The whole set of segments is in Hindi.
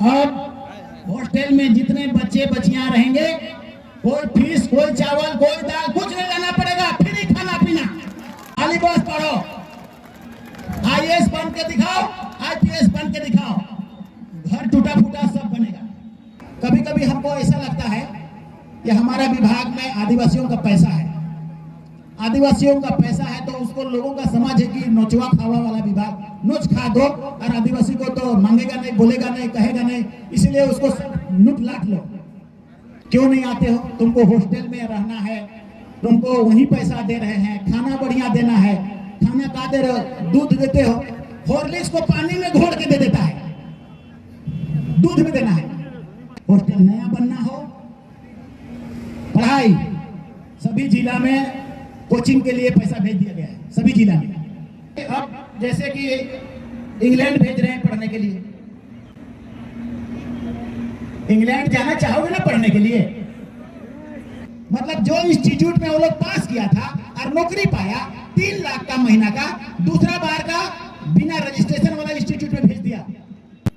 अब हॉस्टल में जितने बच्चे बच्चियां रहेंगे, कोई फीस, कोई चावल, कोई दाल, कुछ नहीं लाना पड़ेगा, फ्री खाना पीना। खाली बस पढ़ो, आईएएस बन के दिखाओ, आईपीएस बन के दिखाओ, घर टूटा फूटा सब बनेगा। कभी कभी हमको ऐसा लगता है कि हमारा विभाग में आदिवासियों का पैसा है, आदिवासियों का पैसा है, तो उसको लोगों का समझ है कि नोचवा खावा वाला विभाग, नोच खा दो, और आदिवासी को तो मांगेगा नहीं, बोलेगा नहीं, कहेगा नहीं, इसलिए उसको लूट लाट लो। क्यों नहीं आते हो? तुमको हॉस्टल में रहना है, तुमको वहीं पैसा दे रहे हैं, खाना बढ़िया देना है, खाना का दे रहे हो, दूध देते हो, हॉर्लिक्स को पानी में घोल के दे देता है, दूध भी देना है। हॉस्टल नया बनना हो, पढ़ाई सभी जिला में कोचिंग के लिए पैसा भेज दिया गया है, सभी जिला में। अब जैसे कि इंग्लैंड भेज रहे हैं पढ़ने के लिए, इंग्लैंड जाना चाहोगे ना पढ़ने के लिए? मतलब जो इंस्टीट्यूट में वो लोग पास किया था और नौकरी पाया 3 लाख का महीना का, दूसरा बार का बिना रजिस्ट्रेशन वाला इंस्टीट्यूट में भेज दिया।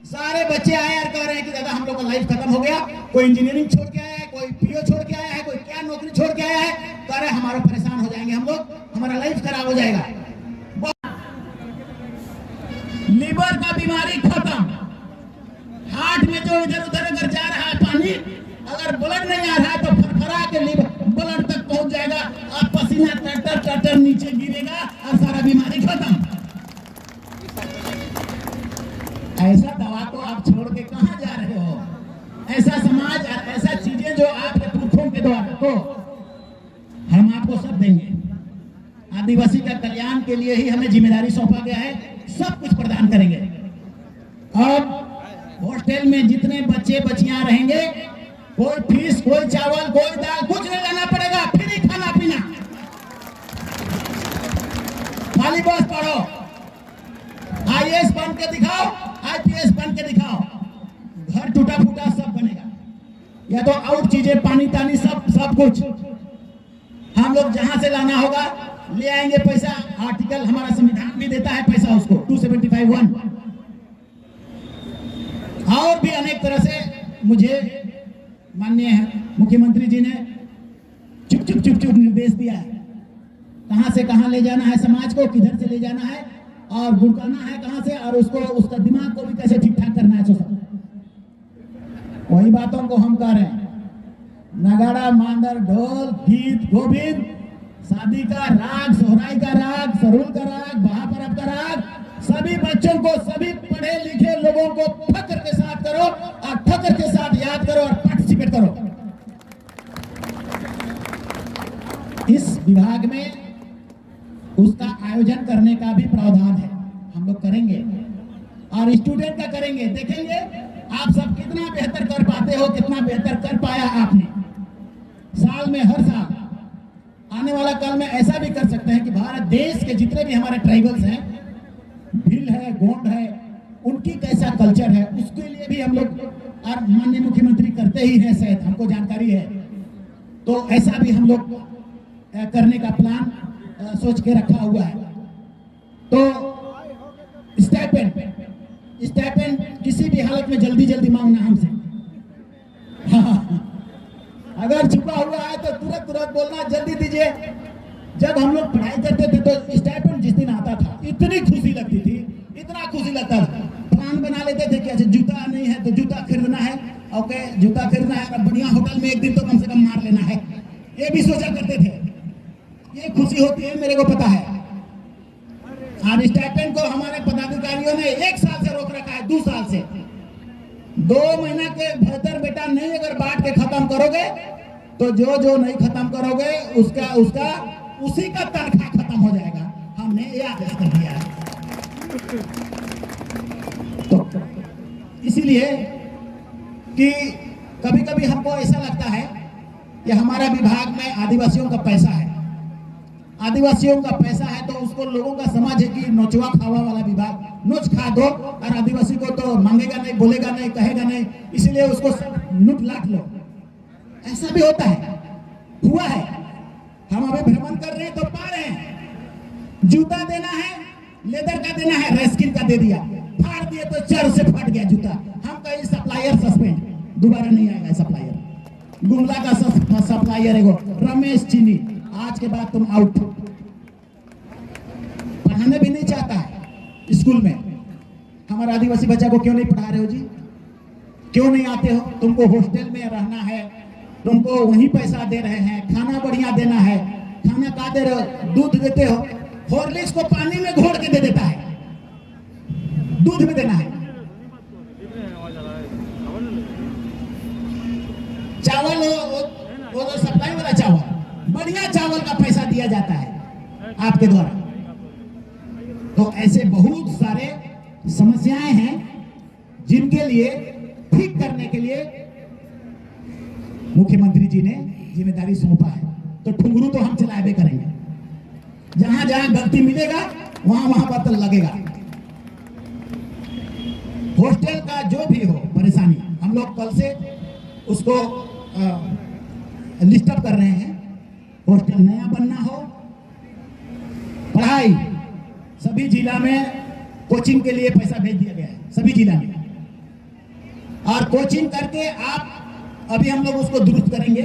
सारे बच्चे आए और कह रहे हैं कि दादा हम लोग का लाइफ खत्म हो गया, कोई इंजीनियरिंग छोड़ के आया है, कोई पीओ छोड़ के आया है, कोई क्या नौकरी छोड़ के आया है, कह रहे हमारा परेशान हो जाएंगे हम लोग, हमारा लाइफ खराब हो जाएगा। लीवर का बीमारी खत्म, हार्ट में जो इधर उधर अगर जा रहा है पानी, अगर ब्लड नहीं आ रहा है तो फरफरा के लीवर ब्लड तक पहुंच जाएगा, और पसीना टटर टटर नीचे गिरेगा और सारा बीमारी खत्म। ऐसा दवा को आप छोड़ के कहां जा रहे हो? ऐसा समाज, ऐसा चीजें जो आपके पुरखों के द्वारा, तो हम आपको सब देंगे। आदिवासी का कल्याण के लिए ही हमें जिम्मेदारी सौंपा गया है, सब कुछ प्रदान करेंगे। अब हॉस्टल में जितने बच्चे बच्चियां रहेंगे, कोई फीस, कोई चावल, कोई दाल, कुछ नहीं लाना पड़ेगा, फ्री खाना पीना। खाली बस पढ़ो, आईएएस बन के दिखाओ, आईपीएस बन के दिखाओ, घर टूटा फूटा सब बनेगा। या तो और चीजें पानी तानी सब कुछ हम लोग जहां से लाना होगा ले आएंगे, पैसा आर्टिकल हमारा संविधान भी देता है पैसा उसको, 275(1). और भी अनेक तरह से मुझे माननीय मुख्यमंत्री जी ने चुप निर्देश दिया है, कहां से कहां ले जाना है समाज को, किधर से ले जाना है और गुड़काना है कहां से, और उसको उसका दिमाग को भी कैसे ठीक ठाक करना है। वही बातों को हम कह रहे हैं, नगाड़ा, मांदर, ढोल, गीत गोविंद, शादी का राग, सोहराई का राग, सरूल का राग, महापर्व का राग, सभी बच्चों को, सभी पढ़े लिखे लोगों को फक्र के साथ करो और फक्र के साथ याद करो और पार्टिसिपेट करो। इस विभाग में उसका आयोजन करने का भी प्रावधान है, हम लोग करेंगे और स्टूडेंट का करेंगे। देखेंगे आप सब कितना बेहतर कर पाते हो, कितना बेहतर कर पाया आपने। साल में हर साल, आने वाला कल में ऐसा भी कर सकते हैं कि भारत देश के जितने भी हमारे ट्राइबल्स हैं, भील है, गोंड है, उनकी कैसा कल्चर है, उसके लिए भी हम लोग, और माननीय मुख्यमंत्री करते ही हैं शायद, हमको जानकारी है, तो ऐसा भी हम लोग करने का प्लान सोच के रखा हुआ है। तो स्टाइपेंड किसी भी हालत में जल्दी मांगना हमसे। हाँ, अगर छुपा हुआ है तो तुरंत बोलना, जल्दी दीजिए। जब हम लोग पढ़ाई करते थे तो स्टाइपेंड जिस दिन आता था इतनी खुशी लगती थी, इतना खुशी लगता था, प्लान बना लेते थे कि अच्छा जूता नहीं है तो जूता खरीदना है, ओके जूता खरीदना है, बढ़िया होटल में एक दिन तो कम से कम मार लेना है, ये भी सोचा करते थे। ये खुशी होती है, मेरे को पता है। और स्टाइपेंड को हमारे पदाधिकारियों ने 1 साल से रोक रखा है, 2 साल से। 2 महीना के भीतर बेटा नहीं अगर बांट के खत्म करोगे तो जो नहीं खत्म करोगे उसका उसी का तनख्वाह खत्म हो जाएगा। हमने ये आदेश कर दिया है। तो इसीलिए कि कभी कभी हमको ऐसा लगता है कि हमारा विभाग में आदिवासियों का पैसा है, आदिवासियों का पैसा है, तो उसको लोगों का समझ है कि नोचवा खावा वाला विभाग, नोच खा दो, और आदिवासी को तो मांगेगा नहीं, बोलेगा नहीं, कहेगा नहीं, इसलिए उसको लूट लाट लो। ऐसा भी होता है, हुआ है। हम अभी भ्रमण कर रहे हैं तो पा रहे हैं, जूता देना है, लेदर का देना है, रेस्किन का दे दिया, फाड़ दिए तो चर से फट गया जूता। हम कहीं सप्लाई सप्लायर सस्पेंड, दोबारा नहीं आएगा सप्लायर। गुमला का सप्लायर है रमेश चीनी, आज के बाद तुम आउट। पढ़ाने भी नहीं चाहता है स्कूल में। हमारे आदिवासी बच्चा को क्यों नहीं पढ़ा रहे हो जी? क्यों नहीं आते हो? तुमको हॉस्टल में रहना है, तुमको वहीं पैसा दे रहे हैं, खाना बढ़िया देना है। खाना का दे रहे हो? दूध देते हो, हॉर्लिक्स को पानी में घोल के दे देता है, दूध में देना है। चावल वो तो सप्लाई वाला चावल, बढ़िया चावल का पैसा दिया जाता है आपके द्वारा। तो ऐसे बहुत सारे समस्याएं हैं जिनके लिए ठीक करने के लिए मुख्यमंत्री जी ने जिम्मेदारी सौंपा है। तो ठुंगरू तो हम चलाए करेंगे, जहां जहां गलती मिलेगा वहां वहां पर लगेगा। हॉस्टल का जो भी हो परेशानी, हम लोग कल से उसको लिस्ट अप कर रहे हैं। हॉस्टल नया बनना हो, पढ़ाई सभी जिला में कोचिंग के लिए पैसा भेज दिया गया है सभी जिला में, और कोचिंग करके आप अभी हम लोग उसको दुरुस्त करेंगे,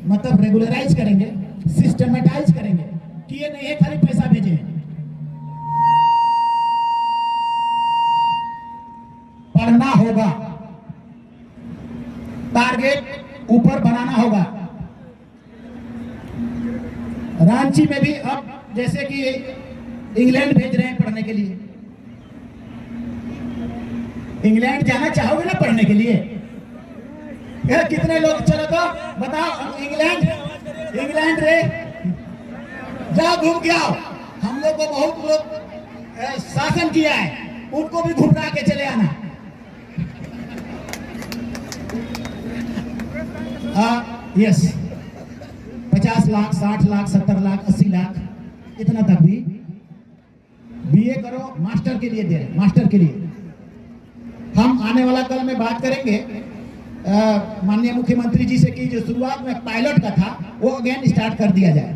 मतलब रेगुलराइज करेंगे, सिस्टमेटाइज करेंगे कि ये नहीं है खाली पैसा भेजे। पढ़ना होगा, टारगेट ऊपर बनाना होगा। रांची में भी अब जैसे कि इंग्लैंड भेज रहे हैं पढ़ने के लिए। इंग्लैंड जाना चाहोगे ना पढ़ने के लिए? यार कितने लोग, चलो तो बताओ, इंग्लैंड रे जाओ घूम के आओ। हम लोग को बहुत लोग शासन किया है, उनको भी घुमरा के चले आना। यस, 50 लाख 60 लाख 70 लाख 80 लाख इतना तक भी बीए करो, मास्टर के लिए दे रहे, मास्टर के लिए। हम आने वाला कल में बात करेंगे माननीय मुख्यमंत्री जी से कि जो शुरुआत में पायलट का था वो अगेन स्टार्ट कर दिया जाए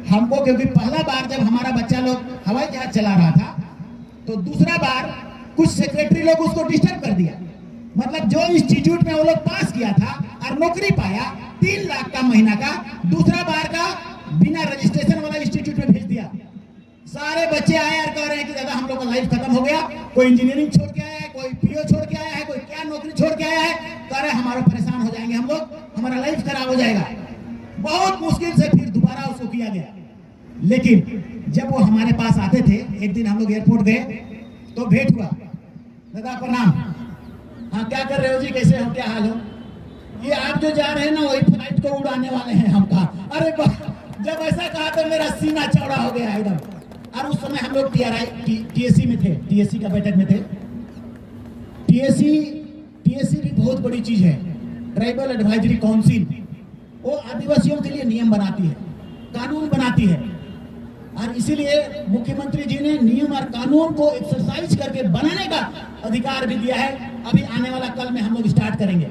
हमको, क्योंकि पहला बार जब हमारा बच्चा लोग हवाई जहाज चला रहा था तो दूसरा बार कुछ सेक्रेटरी लोग उसको डिस्टर्ब कर दिया। मतलब जो इंस्टीट्यूट में वो लोग पास किया था और नौकरी पाया 3 लाख का महीना का, दूसरा बार का बिना रजिस्ट्रेशन वाला इंस्टीट्यूट में भेज दिया। सारे बच्चे आए और कह रहे हैं कि दादा हम लोग का लाइफ खत्म हो गया, कोई इंजीनियरिंग छोड़ के आया है, कोई पीओ छोड़ के आया है, कोई क्या नौकरी छोड़ के आया है, कह रहे हमारा परेशान हो जाएंगे हम लोग, हमारा लाइफ खराब हो जाएगा। बहुत मुश्किल से फिर दोबारा उसको किया गया। लेकिन जब वो हमारे पास आते थे, एक दिन हम लोग एयरपोर्ट गए तो भेंट हुआ, दादा प्रणाम, हाँ क्या कर रहे हो जी, कैसे हो, क्या हाल हो? ये आप जो जा रहे हैं ना वही फ्लाइट को उड़ाने वाले हैं। हम कहा अरे जब ऐसा कहा तो मेरा सीना चौड़ा हो गया एकदम। और उस समय हम लोग टीएससी में थे, टीएससी का बैठक में थे। टीएससी भी बहुत बड़ी चीज है, ट्राइबल एडवाइजरी काउंसिल। वो आदिवासियों के लिए नियम बनाती है, कानून बनाती है, और इसीलिए मुख्यमंत्री जी ने नियम और कानून को एक्सरसाइज करके बनाने का अधिकार भी दिया है। अभी आने वाला कल में हम लोग स्टार्ट करेंगे।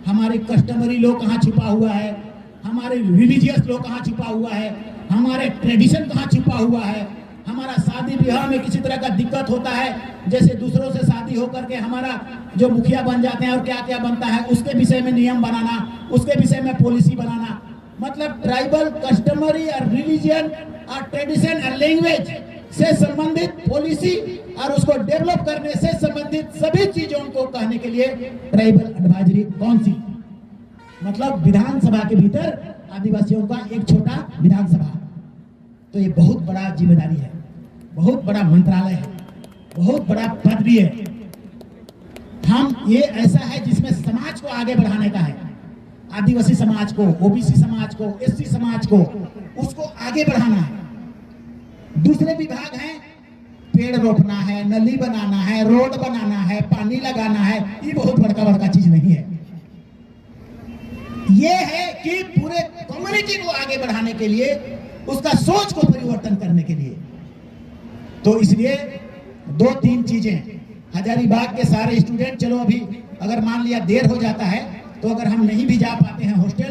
हमारे कस्टमरी लोग कहाँ छुपा हुआ है, हमारे रिलीजियस लोग कहाँ छुपा हुआ है, हमारे ट्रेडिशन कहाँ छुपा हुआ है, हमारा शादी ब्याह में किसी तरह का दिक्कत होता है, जैसे दूसरों से शादी होकर के हमारा जो मुखिया बन जाते हैं और क्या क्या बनता है, उसके विषय में नियम बनाना, उसके विषय में पॉलिसी बनाना। मतलब ट्राइबल, कस्टमरी और रिलीजियन और ट्रेडिशन और लैंग्वेज से संबंधित पॉलिसी और उसको डेवलप करने से संबंधित सभी चीजों को कहने के लिए ट्राइबल एडवाइजरी काउंसिल, मतलब विधानसभा के भीतर आदिवासियों का एक छोटा विधानसभा। तो ये बहुत बड़ा जिम्मेदारी है, बहुत बड़ा मंत्रालय है, बहुत बड़ा पद भी है। हम ये ऐसा है जिसमें समाज को आगे बढ़ाने का है, आदिवासी समाज को, ओबीसी समाज को, एससी समाज को, उसको आगे बढ़ाना है। दूसरे विभाग हैं, पेड़ रोपना है, नली बनाना है, रोड बनाना है, पानी लगाना है, ये बहुत बड़का बड़का चीज नहीं है। ये है कि पूरे कम्युनिटी को आगे बढ़ाने के लिए, उसका सोच को परिवर्तन करने के लिए। तो इसलिए 2-3 चीजें, हजारीबाग के सारे स्टूडेंट, चलो अभी अगर मान लिया देर हो जाता है तो अगर हम नहीं भी जा पाते हैं हॉस्टल,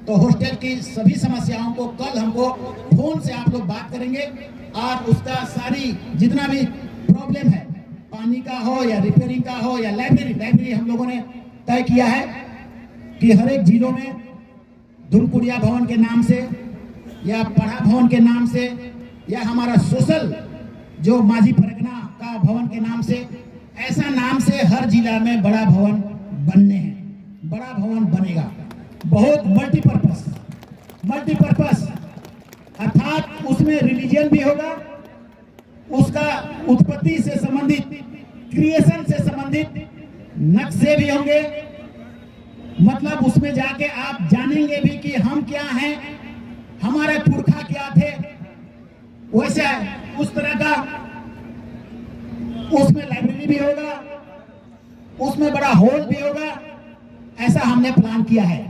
तो हॉस्टल की सभी समस्याओं को कल हमको फोन से आप लोग बात करेंगे और उसका सारी जितना भी प्रॉब्लम है पानी का हो या रिपेयरिंग का हो या लाइब्रेरी हम लोगों ने तय किया है कि हर एक जिलों में धुमकुड़िया भवन के नाम से या पढ़ा भवन के नाम से या हमारा सोशल जो माझी परगना का भवन के नाम से, ऐसा नाम से हर जिला में बड़ा भवन बनने हैं। बड़ा भवन बनेगा, बहुत मल्टीपर्पस, अर्थात उसमें रिलीजन भी होगा, उसका उत्पत्ति से संबंधित, क्रिएशन से संबंधित नक्शे भी होंगे। मतलब उसमें जाके आप जानेंगे भी कि हम क्या हैं, हमारे पुरखा क्या थे, वैसे उस तरह का उसमें लाइब्रेरी भी होगा, उसमें बड़ा हॉल भी होगा। ऐसा हमने प्लान किया है।